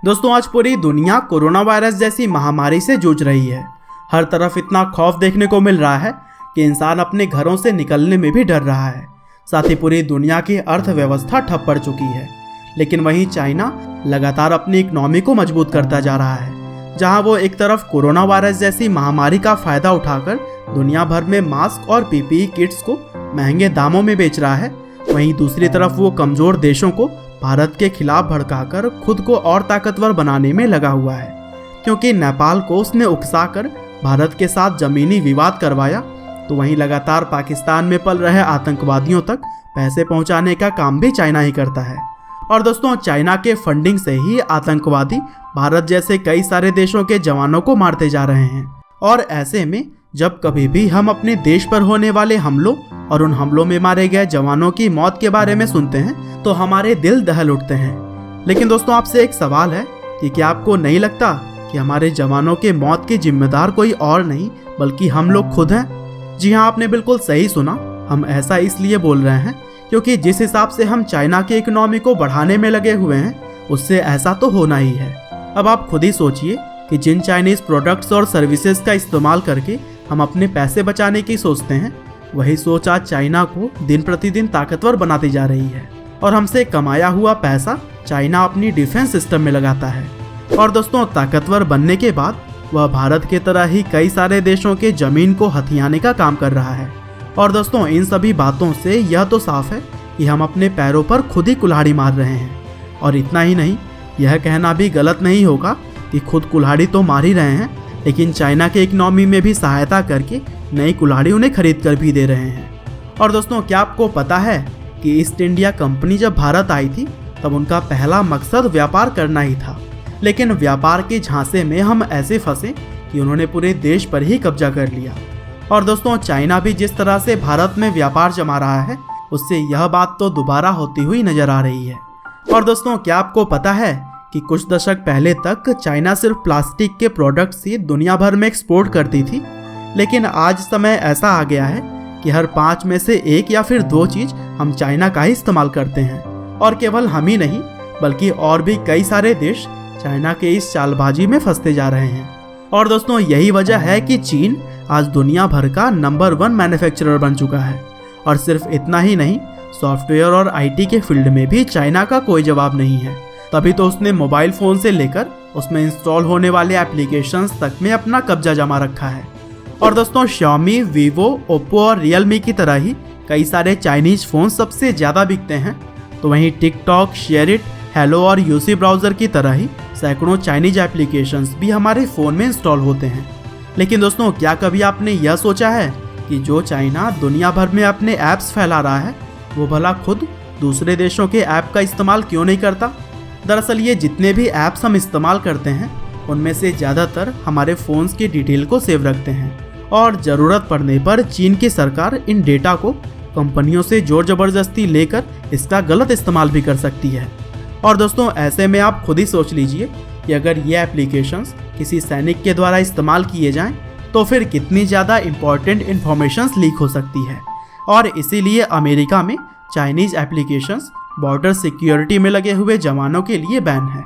दोस्तों आज पूरी दुनिया कोरोना वायरस जैसी महामारी से जूझ रही है। हर तरफ इतना खौफ देखने को मिल रहा है कि इंसान अपने घरों से निकलने में भी डर रहा है। साथ ही पूरी दुनिया की अर्थव्यवस्था ठप पड़ चुकी है। लेकिन वहीं चाइना लगातार अपनी इकोनॉमी को मजबूत करता जा रहा है। जहां वो एक तरफ कोरोना वायरस जैसी महामारी का फायदा उठाकर दुनिया भर में मास्क और पीपीई किट्स को महंगे दामों में बेच रहा है, वहीं दूसरी तरफ वो कमजोर देशों को भारत के खिलाफ भड़काकर खुद को और ताकतवर बनाने में लगा हुआ है। क्योंकि नेपाल को उसने उकसाकर भारत के साथ जमीनी विवाद करवाया, तो वहीं लगातार पाकिस्तान में पल रहे आतंकवादियों तक पैसे पहुंचाने का काम भी चाइना ही करता है। और दोस्तों चाइना के फंडिंग से ही आतंकवादी भारत जैसे कई सारे देशों के जवानों को मारते जा रहे हैं। और ऐसे में जब कभी भी हम अपने देश पर होने वाले हमलों और उन हमलों में मारे गए जवानों की मौत के बारे में सुनते हैं तो हमारे दिल दहल उठते हैं। लेकिन दोस्तों आपसे एक सवाल है कि क्या आपको नहीं लगता कि हमारे जवानों के मौत के जिम्मेदार कोई और नहीं बल्कि हम लोग खुद हैं? जी हाँ, आपने बिल्कुल सही सुना। हम ऐसा इसलिए बोल रहे हैं क्योंकि जिस हिसाब से हम चाइना की इकोनॉमी को बढ़ाने में लगे हुए हैं उससे ऐसा तो होना ही है। अब आप खुद ही सोचिए कि जिन चाइनीज प्रोडक्ट्स और सर्विसेज का इस्तेमाल करके हम अपने पैसे बचाने की सोचते हैं, वही सोच आज चाइना को दिन प्रतिदिन ताकतवर बनाती जा रही है। और हमसे कमाया हुआ पैसा चाइना अपनी डिफेंस सिस्टम में लगाता है। और दोस्तों ताकतवर बनने के बाद वह भारत के तरह ही कई सारे देशों के जमीन को हथियाने का काम कर रहा है। और दोस्तों इन सभी बातों से यह तो साफ है कि हम अपने पैरों पर खुद ही कुल्हाड़ी मार रहे हैं। और इतना ही नहीं, यह कहना भी गलत नहीं होगा कि खुद कुल्हाड़ी तो मार ही रहे हैं, लेकिन चाइना के इकोनॉमी में भी सहायता करके नई कुल्हाड़ी उन्हें खरीद कर भी दे रहे हैं। और दोस्तों क्या आपको पता है कि ईस्ट इंडिया कंपनी जब भारत आई थी तब उनका पहला मकसद व्यापार करना ही था। लेकिन व्यापार के झांसे में हम ऐसे फंसे कि उन्होंने पूरे देश पर ही कब्जा कर लिया। और दोस्तों चाइना भी जिस तरह से भारत में व्यापार जमा रहा है उससे यह बात तो दोबारा होती हुई नजर आ रही है। और दोस्तों क्या आपको पता है कि कुछ दशक पहले तक चाइना सिर्फ प्लास्टिक के प्रोडक्ट्स ही दुनिया भर में एक्सपोर्ट करती थी, लेकिन आज समय ऐसा आ गया है कि हर 5 में से 1 या फिर 2 चीज हम चाइना का ही इस्तेमाल करते हैं। और केवल हम ही नहीं बल्कि और भी कई सारे देश चाइना के इस चालबाजी में फंसते जा रहे हैं। और दोस्तों यही वजह है कि चीन आज दुनिया भर का नंबर 1 मैन्युफैक्चरर बन चुका है। और सिर्फ इतना ही नहीं, सॉफ्टवेयर और आईटी के फील्ड में भी चाइना का कोई जवाब नहीं है। तभी तो उसने मोबाइल फोन से लेकर उसमें इंस्टॉल होने वाले एप्लीकेशंस तक में अपना कब्जा जमा रखा है। और दोस्तों Xiaomi, Vivo, Oppo और Realme की तरह ही कई सारे चाइनीज फोन सबसे ज़्यादा बिकते हैं, तो वहीं टिकटॉक, शेयरिट, हेलो और यूसी ब्राउज़र की तरह ही सैकड़ों चाइनीज एप्लीकेशंस भी हमारे फ़ोन में इंस्टॉल होते हैं। लेकिन दोस्तों क्या कभी आपने यह सोचा है कि जो चाइना दुनिया भर में अपने ऐप्स फैला रहा है वो भला खुद दूसरे देशों के ऐप का इस्तेमाल क्यों नहीं करता? दरअसल ये जितने भी ऐप्स हम इस्तेमाल करते हैं उनमें से ज़्यादातर हमारे फ़ोन्स की डिटेल को सेव रखते हैं। और ज़रूरत पड़ने पर चीन की सरकार इन डेटा को कंपनियों से जोर ज़बरदस्ती लेकर इसका गलत इस्तेमाल भी कर सकती है। और दोस्तों ऐसे में आप खुद ही सोच लीजिए कि अगर ये एप्लीकेशंस किसी सैनिक के द्वारा इस्तेमाल किए जाएं तो फिर कितनी ज़्यादा इम्पॉर्टेंट इन्फॉर्मेशंस लीक हो सकती है। और इसीलिए अमेरिका में चाइनीज़ एप्लीकेशंस बॉर्डर सिक्योरिटी में लगे हुए जवानों के लिए बैन है।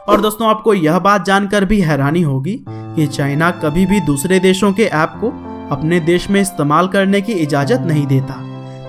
और दोस्तों आपको यह बात जानकर भी हैरानी होगी कि चाइना कभी भी दूसरे देशों के ऐप को अपने देश में इस्तेमाल करने की इजाज़त नहीं देता।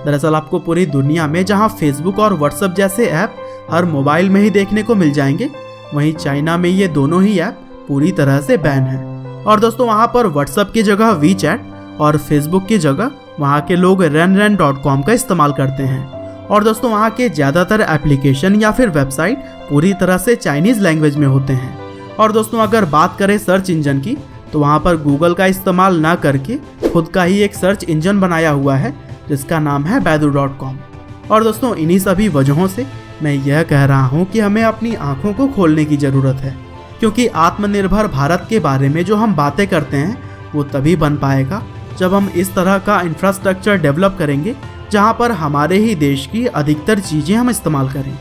दरअसल आपको पूरी दुनिया में जहां फेसबुक और व्हाट्सएप जैसे ऐप हर मोबाइल में ही देखने को मिल जाएंगे, वहीं चाइना में ये दोनों ही ऐप पूरी तरह से बैन है। और दोस्तों वहाँ पर व्हाट्सएप की जगह वीचैट और फेसबुक की जगह वहाँ के लोग renren.com का इस्तेमाल करते हैं। और दोस्तों वहाँ के ज़्यादातर एप्लीकेशन या फिर वेबसाइट पूरी तरह से चाइनीज़ लैंग्वेज में होते हैं। और दोस्तों अगर बात करें सर्च इंजन की तो वहाँ पर गूगल का इस्तेमाल ना करके खुद का ही एक सर्च इंजन बनाया हुआ है जिसका नाम है baidu.com। और दोस्तों इन्हीं सभी वजहों से मैं यह कह रहा हूँ कि हमें अपनी आँखों को खोलने की ज़रूरत है, क्योंकि आत्मनिर्भर भारत के बारे में जो हम बातें करते हैं वो तभी बन पाएगा जब हम इस तरह का इंफ्रास्ट्रक्चर डेवलप करेंगे जहाँ पर हमारे ही देश की अधिकतर चीज़ें हम इस्तेमाल करें।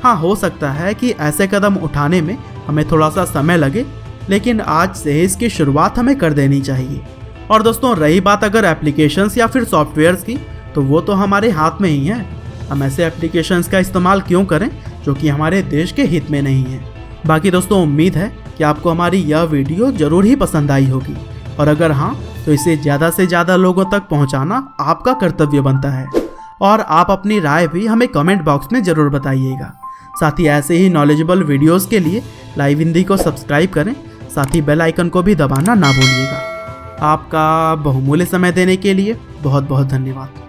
हाँ, हो सकता है कि ऐसे कदम उठाने में हमें थोड़ा सा समय लगे, लेकिन आज से इसकी शुरुआत हमें कर देनी चाहिए। और दोस्तों रही बात अगर एप्लीकेशंस या फिर सॉफ्टवेयर्स की, तो वो तो हमारे हाथ में ही है। हम ऐसे एप्लीकेशंस का इस्तेमाल क्यों करें जो कि हमारे देश के हित में नहीं है। बाकी दोस्तों उम्मीद है कि आपको हमारी यह वीडियो जरूर ही पसंद आई होगी, और अगर हाँ तो इसे ज़्यादा से ज़्यादा लोगों तक पहुँचाना आपका कर्तव्य बनता है। और आप अपनी राय भी हमें कमेंट बॉक्स में ज़रूर बताइएगा। साथ ही ऐसे ही नॉलेजेबल वीडियोस के लिए लाइव हिंदी को सब्सक्राइब करें, साथ ही बेल आइकन को भी दबाना ना भूलिएगा। आपका बहुमूल्य समय देने के लिए बहुत बहुत धन्यवाद।